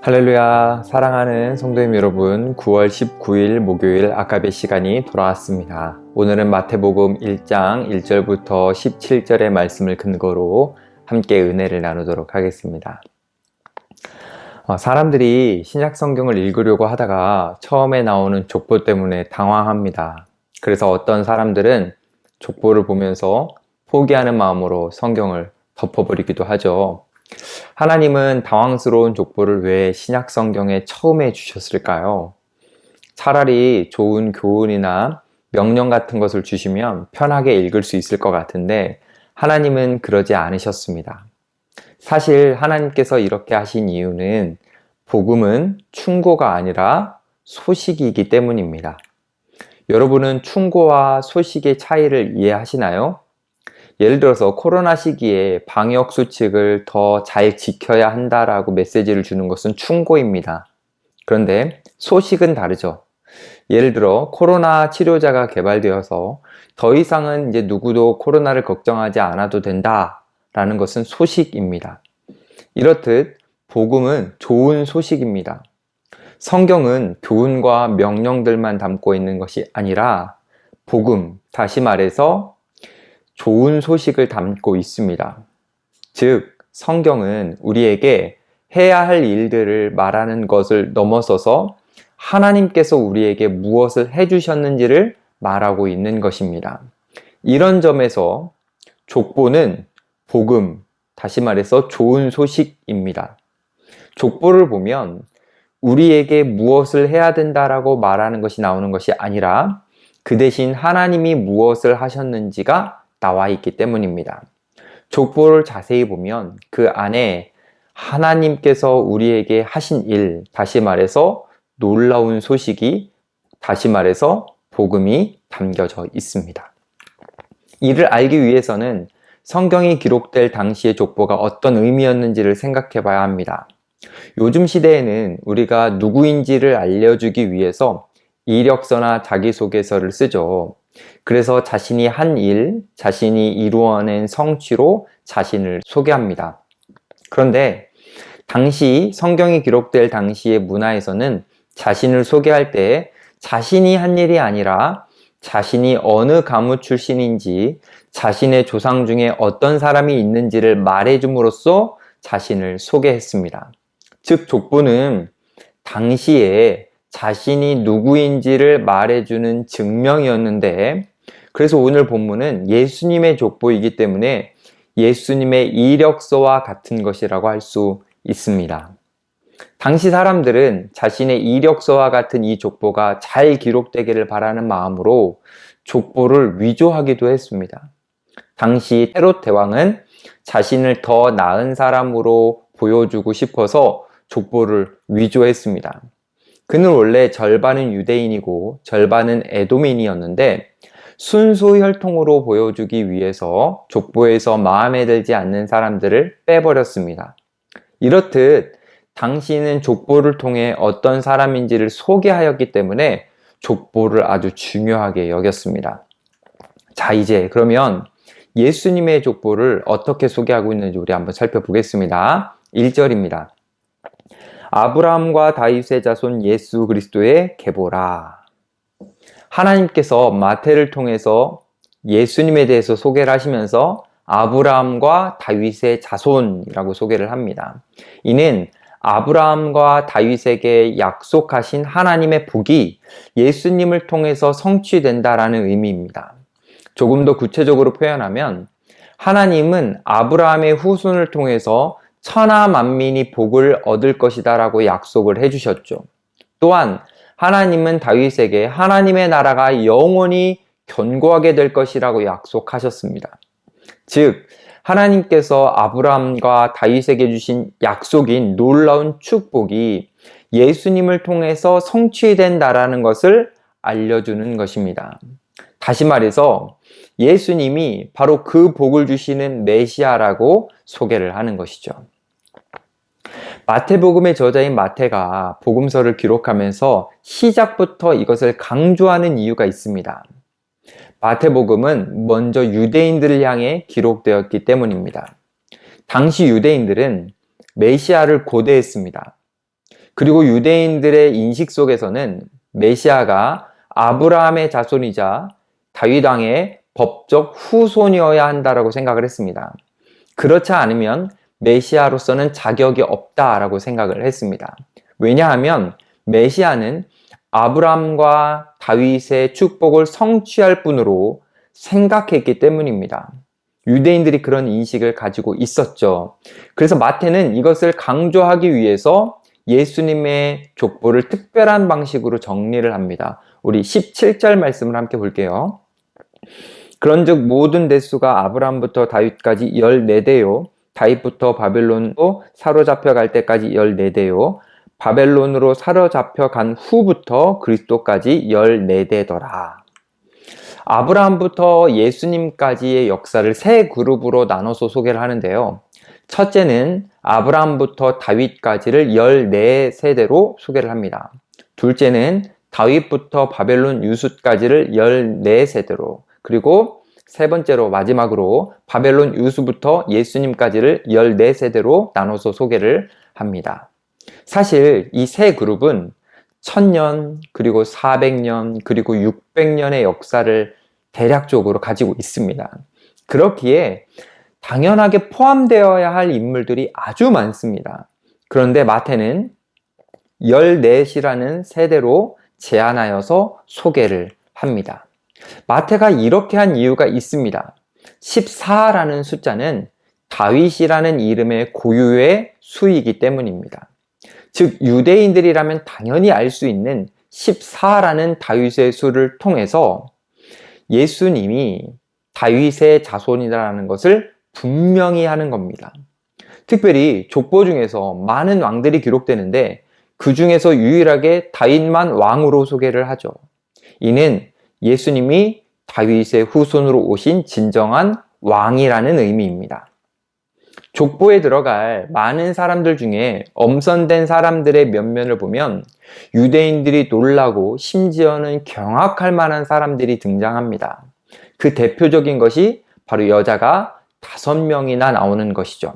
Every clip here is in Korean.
할렐루야, 사랑하는 성도님 여러분, 9월 19일 목요일 아까베 시간이 돌아왔습니다. 오늘은 마태복음 1장 1절부터 17절의 말씀을 근거로 함께 은혜를 나누도록 하겠습니다. 사람들이 신약 성경을 읽으려고 하다가 처음에 나오는 족보 때문에 당황합니다. 그래서 어떤 사람들은 족보를 보면서 포기하는 마음으로 성경을 덮어버리기도 하죠. 하나님은 당황스러운 족보를 왜 신약 성경에 처음에 주셨을까요? 차라리 좋은 교훈이나 명령 같은 것을 주시면 편하게 읽을 수 있을 것 같은데 하나님은 그러지 않으셨습니다. 사실 하나님께서 이렇게 하신 이유는 복음은 충고가 아니라 소식이기 때문입니다. 여러분은 충고와 소식의 차이를 이해하시나요? 예를 들어서 코로나 시기에 방역 수칙을 더 잘 지켜야 한다라고 메시지를 주는 것은 충고입니다. 그런데 소식은 다르죠. 예를 들어 코로나 치료자가 개발되어서 더 이상은 이제 누구도 코로나를 걱정하지 않아도 된다라는 것은 소식입니다. 이렇듯 복음은 좋은 소식입니다. 성경은 교훈과 명령들만 담고 있는 것이 아니라 복음, 다시 말해서 좋은 소식을 담고 있습니다. 즉, 성경은 우리에게 해야 할 일들을 말하는 것을 넘어서서 하나님께서 우리에게 무엇을 해주셨는지를 말하고 있는 것입니다. 이런 점에서 족보는 복음, 다시 말해서 좋은 소식입니다. 족보를 보면 우리에게 무엇을 해야 된다라고 말하는 것이 나오는 것이 아니라 그 대신 하나님이 무엇을 하셨는지가 나와 있기 때문입니다. 족보를 자세히 보면 그 안에 하나님께서 우리에게 하신 일, 다시 말해서 놀라운 소식이, 다시 말해서 복음이 담겨져 있습니다. 이를 알기 위해서는 성경이 기록될 당시의 족보가 어떤 의미였는지를 생각해 봐야 합니다. 요즘 시대에는 우리가 누구인지를 알려주기 위해서 이력서나 자기소개서를 쓰죠. 그래서 자신이 한 일, 자신이 이루어낸 성취로 자신을 소개합니다. 그런데 당시 성경이 기록될 당시의 문화에서는 자신을 소개할 때 자신이 한 일이 아니라 자신이 어느 가문 출신인지, 자신의 조상 중에 어떤 사람이 있는지를 말해줌으로써 자신을 소개했습니다. 즉 족보는 당시에 자신이 누구인지를 말해주는 증명이었는데, 그래서 오늘 본문은 예수님의 족보이기 때문에 예수님의 이력서와 같은 것이라고 할 수 있습니다. 당시 사람들은 자신의 이력서와 같은 이 족보가 잘 기록되기를 바라는 마음으로 족보를 위조하기도 했습니다. 당시 헤롯 대왕은 자신을 더 나은 사람으로 보여주고 싶어서 족보를 위조했습니다. 그는 원래 절반은 유대인이고 절반은 에돔인이었는데 순수 혈통으로 보여주기 위해서 족보에서 마음에 들지 않는 사람들을 빼버렸습니다. 이렇듯 당신은 족보를 통해 어떤 사람인지를 소개하였기 때문에 족보를 아주 중요하게 여겼습니다. 자, 이제 그러면 예수님의 족보를 어떻게 소개하고 있는지 우리 한번 살펴보겠습니다. 1절입니다. 아브라함과 다윗의 자손 예수 그리스도의 계보라. 하나님께서 마태를 통해서 예수님에 대해서 소개를 하시면서 아브라함과 다윗의 자손이라고 소개를 합니다. 이는 아브라함과 다윗에게 약속하신 하나님의 복이 예수님을 통해서 성취된다라는 의미입니다. 조금 더 구체적으로 표현하면 하나님은 아브라함의 후손을 통해서 천하 만민이 복을 얻을 것이다 라고 약속을 해주셨죠. 또한 하나님은 다윗에게 하나님의 나라가 영원히 견고하게 될 것이라고 약속하셨습니다. 즉 하나님께서 아브라함과 다윗에게 주신 약속인 놀라운 축복이 예수님을 통해서 성취된다라는 것을 알려주는 것입니다. 다시 말해서 예수님이 바로 그 복을 주시는 메시아라고 소개를 하는 것이죠. 마태복음의 저자인 마태가 복음서를 기록하면서 시작부터 이것을 강조하는 이유가 있습니다. 마태복음은 먼저 유대인들을 향해 기록되었기 때문입니다. 당시 유대인들은 메시아를 고대했습니다. 그리고 유대인들의 인식 속에서는 메시아가 아브라함의 자손이자 다윗 왕의 법적 후손이어야 한다라고 생각을 했습니다. 그렇지 않으면 메시아로서는 자격이 없다라고 생각을 했습니다. 왜냐하면 메시아는 아브라함과 다윗의 축복을 성취할 뿐으로 생각했기 때문입니다. 유대인들이 그런 인식을 가지고 있었죠. 그래서 마태는 이것을 강조하기 위해서 예수님의 족보를 특별한 방식으로 정리를 합니다. 우리 17절 말씀을 함께 볼게요. 그런즉 모든 대수가 아브라함부터 다윗까지 14대요. 다윗부터 바벨론으로 사로잡혀 갈 때까지 14대요. 바벨론으로 사로잡혀 간 후부터 그리스도까지 14대더라. 아브라함부터 예수님까지의 역사를 세 그룹으로 나눠서 소개를 하는데요. 첫째는 아브라함부터 다윗까지를 14세대로 소개를 합니다. 둘째는 다윗부터 바벨론 유수까지를 14세대로, 그리고 세 번째로 마지막으로 바벨론 유수부터 예수님까지를 14세대로 나눠서 소개를 합니다. 사실 이 세 그룹은 1000년, 그리고 400년, 그리고 600년의 역사를 대략적으로 가지고 있습니다. 그렇기에 당연하게 포함되어야 할 인물들이 아주 많습니다. 그런데 마태는 14이라는 세대로 제한하여서 소개를 합니다. 마태가 이렇게 한 이유가 있습니다. 14라는 숫자는 다윗이라는 이름의 고유의 수이기 때문입니다. 즉 유대인들이라면 당연히 알 수 있는 14라는 다윗의 수를 통해서 예수님이 다윗의 자손이라는 것을 분명히 하는 겁니다. 특별히 족보 중에서 많은 왕들이 기록되는데 그 중에서 유일하게 다윗만 왕으로 소개를 하죠. 이는 예수님이 다윗의 후손으로 오신 진정한 왕이라는 의미입니다. 족보에 들어갈 많은 사람들 중에 엄선된 사람들의 면면을 보면 유대인들이 놀라고 심지어는 경악할 만한 사람들이 등장합니다. 그 대표적인 것이 바로 여자가 5명이나 나오는 것이죠.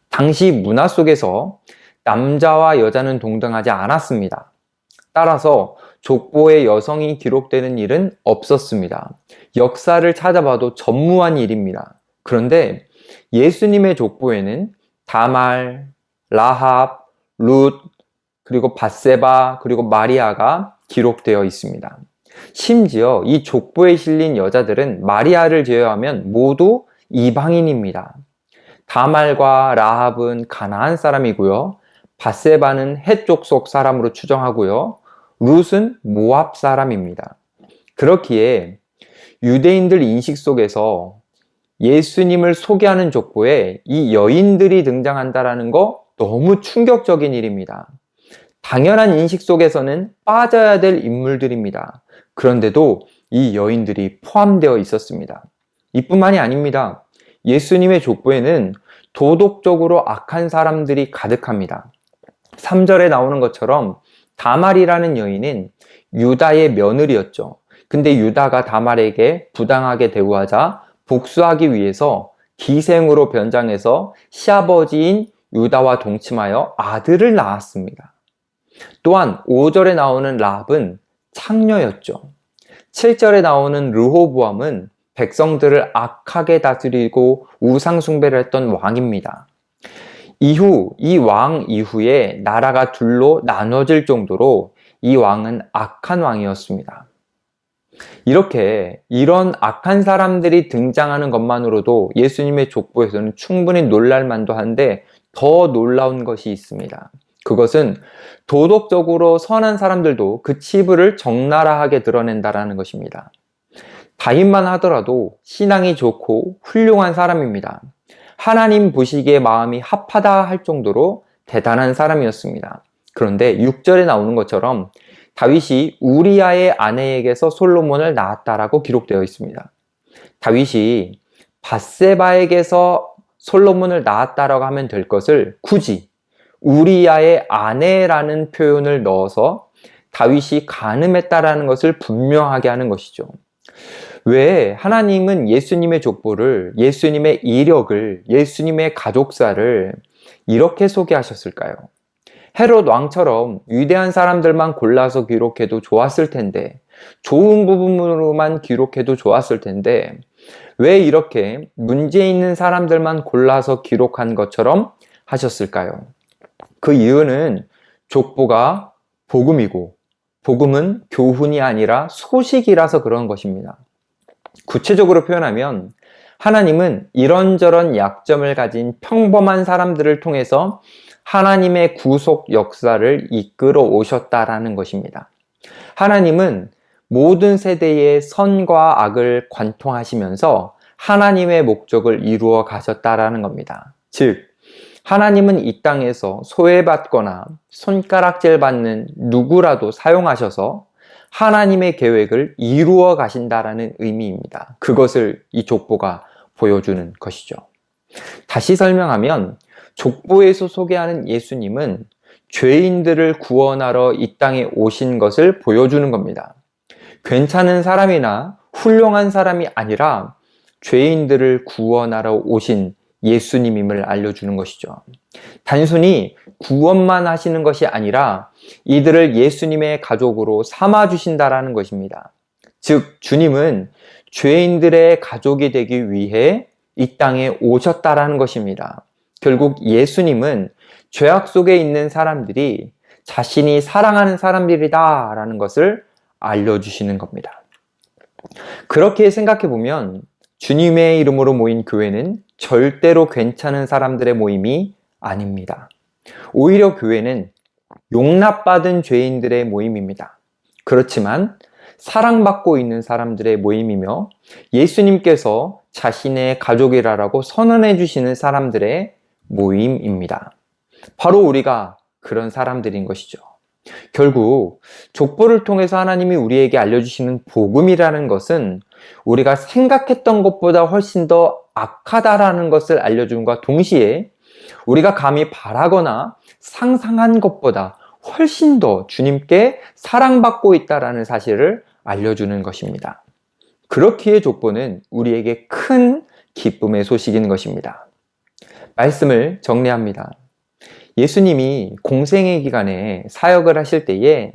당시 문화 속에서 남자와 여자는 동등하지 않았습니다. 따라서 족보에 여성이 기록되는 일은 없었습니다. 역사를 찾아봐도 전무한 일입니다. 그런데 예수님의 족보에는 다말, 라합, 룻, 그리고 밧세바, 그리고 마리아가 기록되어 있습니다. 심지어 이 족보에 실린 여자들은 마리아를 제외하면 모두 이방인입니다. 다말과 라합은 가나안 사람이고요. 밧세바는 헷 족속 사람으로 추정하고요. 룻은 모압 사람입니다. 그렇기에 유대인들 인식 속에서 예수님을 소개하는 족보에 이 여인들이 등장한다는 거 너무 충격적인 일입니다. 당연한 인식 속에서는 빠져야 될 인물들입니다. 그런데도 이 여인들이 포함되어 있었습니다. 이뿐만이 아닙니다. 예수님의 족보에는 도덕적으로 악한 사람들이 가득합니다. 3절에 나오는 것처럼 다말이라는 여인은 유다의 며느리였죠. 근데 유다가 다말에게 부당하게 대우하자 복수하기 위해서 기생으로 변장해서 시아버지인 유다와 동침하여 아들을 낳았습니다. 또한 5절에 나오는 라합은 창녀였죠. 7절에 나오는 르호보암은 백성들을 악하게 다스리고 우상숭배를 했던 왕입니다. 이후 이 왕 이후에 나라가 둘로 나눠질 정도로 이 왕은 악한 왕이었습니다. 이렇게 이런 악한 사람들이 등장하는 것만으로도 예수님의 족보에서는 충분히 놀랄만도 한데 더 놀라운 것이 있습니다. 그것은 도덕적으로 선한 사람들도 그 치부를 적나라하게 드러낸다라는 것입니다. 다윗만 하더라도 신앙이 좋고 훌륭한 사람입니다. 하나님 보시기에 마음이 합하다 할 정도로 대단한 사람이었습니다. 그런데 6절에 나오는 것처럼 다윗이 우리아의 아내에게서 솔로몬을 낳았다라고 기록되어 있습니다. 다윗이 밧세바에게서 솔로몬을 낳았다라고 하면 될 것을 굳이 우리아의 아내라는 표현을 넣어서 다윗이 간음했다라는 것을 분명하게 하는 것이죠. 왜 하나님은 예수님의 족보를, 예수님의 이력을, 예수님의 가족사를 이렇게 소개하셨을까요? 헤롯 왕처럼 위대한 사람들만 골라서 기록해도 좋았을 텐데, 좋은 부분으로만 기록해도 좋았을 텐데, 왜 이렇게 문제 있는 사람들만 골라서 기록한 것처럼 하셨을까요? 그 이유는 족보가 복음이고, 복음은 교훈이 아니라 소식이라서 그런 것입니다. 구체적으로 표현하면 하나님은 이런저런 약점을 가진 평범한 사람들을 통해서 하나님의 구속 역사를 이끌어 오셨다라는 것입니다. 하나님은 모든 세대의 선과 악을 관통하시면서 하나님의 목적을 이루어 가셨다라는 겁니다. 즉, 하나님은 이 땅에서 소외받거나 손가락질 받는 누구라도 사용하셔서 하나님의 계획을 이루어 가신다라는 의미입니다. 그것을 이 족보가 보여주는 것이죠. 다시 설명하면 족보에서 소개하는 예수님은 죄인들을 구원하러 이 땅에 오신 것을 보여주는 겁니다. 괜찮은 사람이나 훌륭한 사람이 아니라 죄인들을 구원하러 오신 예수님임을 알려주는 것이죠. 단순히 구원만 하시는 것이 아니라 이들을 예수님의 가족으로 삼아주신다라는 것입니다. 즉, 주님은 죄인들의 가족이 되기 위해 이 땅에 오셨다라는 것입니다. 결국 예수님은 죄악 속에 있는 사람들이 자신이 사랑하는 사람들이다라는 것을 알려주시는 겁니다. 그렇게 생각해 보면 주님의 이름으로 모인 교회는 절대로 괜찮은 사람들의 모임이 아닙니다. 오히려 교회는 용납받은 죄인들의 모임입니다. 그렇지만 사랑받고 있는 사람들의 모임이며 예수님께서 자신의 가족이라고 선언해 주시는 사람들의 모임입니다. 바로 우리가 그런 사람들인 것이죠. 결국 족보를 통해서 하나님이 우리에게 알려주시는 복음이라는 것은 우리가 생각했던 것보다 훨씬 더 악하다라는 것을 알려줌과 동시에 우리가 감히 바라거나 상상한 것보다 훨씬 더 주님께 사랑받고 있다라는 사실을 알려주는 것입니다. 그렇기에 족보는 우리에게 큰 기쁨의 소식인 것입니다. 말씀을 정리합니다. 예수님이 공생의 기간에 사역을 하실 때에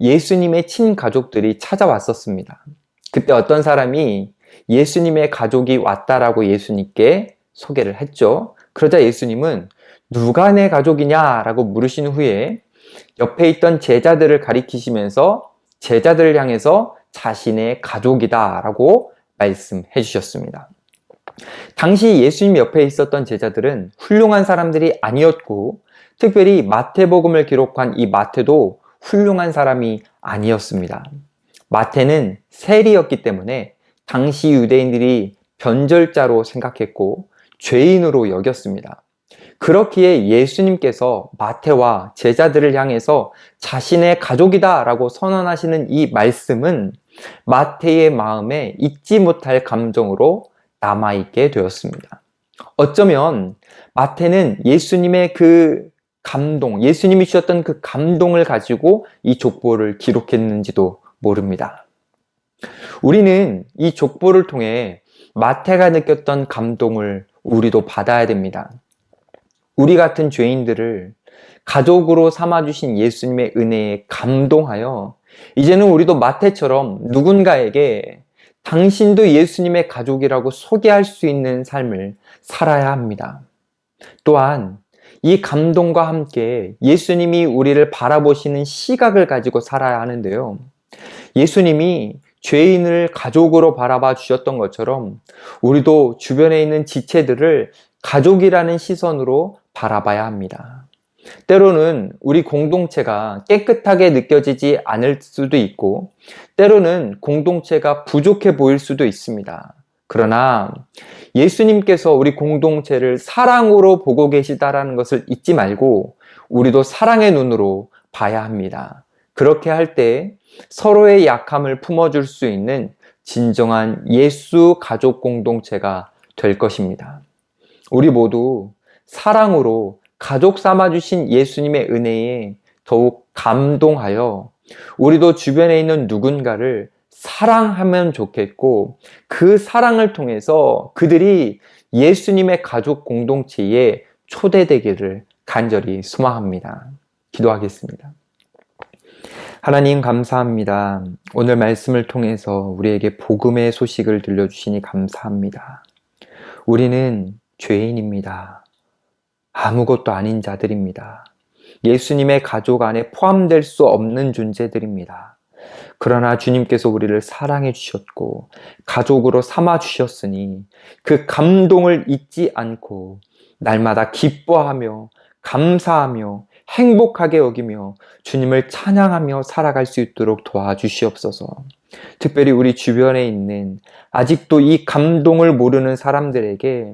예수님의 친가족들이 찾아왔었습니다. 그때 어떤 사람이 예수님의 가족이 왔다라고 예수님께 소개를 했죠. 그러자 예수님은 누가 내 가족이냐라고 물으신 후에 옆에 있던 제자들을 가리키시면서 제자들을 향해서 자신의 가족이다라고 말씀해 주셨습니다. 당시 예수님 옆에 있었던 제자들은 훌륭한 사람들이 아니었고 특별히 마태복음을 기록한 이 마태도 훌륭한 사람이 아니었습니다. 마태는 세리였기 때문에 당시 유대인들이 변절자로 생각했고 죄인으로 여겼습니다. 그렇기에 예수님께서 마태와 제자들을 향해서 자신의 가족이다 라고 선언하시는 이 말씀은 마태의 마음에 잊지 못할 감정으로 남아있게 되었습니다. 어쩌면 마태는 예수님의 그 감동, 예수님이 주셨던 그 감동을 가지고 이 족보를 기록했는지도 모릅니다. 우리는 이 족보를 통해 마태가 느꼈던 감동을 우리도 받아야 됩니다. 우리 같은 죄인들을 가족으로 삼아주신 예수님의 은혜에 감동하여 이제는 우리도 마태처럼 누군가에게 당신도 예수님의 가족이라고 소개할 수 있는 삶을 살아야 합니다. 또한 이 감동과 함께 예수님이 우리를 바라보시는 시각을 가지고 살아야 하는데요. 예수님이 죄인을 가족으로 바라봐 주셨던 것처럼 우리도 주변에 있는 지체들을 가족이라는 시선으로 바라봐야 합니다. 때로는 우리 공동체가 깨끗하게 느껴지지 않을 수도 있고 때로는 공동체가 부족해 보일 수도 있습니다. 그러나 예수님께서 우리 공동체를 사랑으로 보고 계시다라는 것을 잊지 말고 우리도 사랑의 눈으로 봐야 합니다. 그렇게 할 때 서로의 약함을 품어줄 수 있는 진정한 예수 가족 공동체가 될 것입니다. 우리 모두 사랑으로 가족 삼아주신 예수님의 은혜에 더욱 감동하여 우리도 주변에 있는 누군가를 사랑하면 좋겠고 그 사랑을 통해서 그들이 예수님의 가족 공동체에 초대되기를 간절히 소망합니다. 기도하겠습니다. 하나님 감사합니다. 오늘 말씀을 통해서 우리에게 복음의 소식을 들려주시니 감사합니다. 우리는 죄인입니다. 아무것도 아닌 자들입니다. 예수님의 가족 안에 포함될 수 없는 존재들입니다. 그러나 주님께서 우리를 사랑해 주셨고 가족으로 삼아 주셨으니 그 감동을 잊지 않고 날마다 기뻐하며 감사하며 행복하게 여기며 주님을 찬양하며 살아갈 수 있도록 도와주시옵소서. 특별히 우리 주변에 있는 아직도 이 감동을 모르는 사람들에게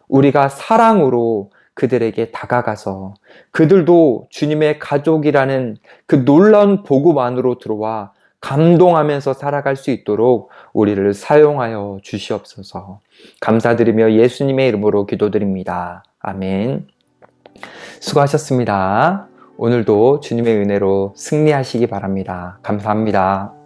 우리가 사랑으로 그들에게 다가가서 그들도 주님의 가족이라는 그 놀라운 복음 안으로 들어와 감동하면서 살아갈 수 있도록 우리를 사용하여 주시옵소서. 감사드리며 예수님의 이름으로 기도드립니다. 아멘. 수고하셨습니다. 오늘도 주님의 은혜로 승리하시기 바랍니다. 감사합니다.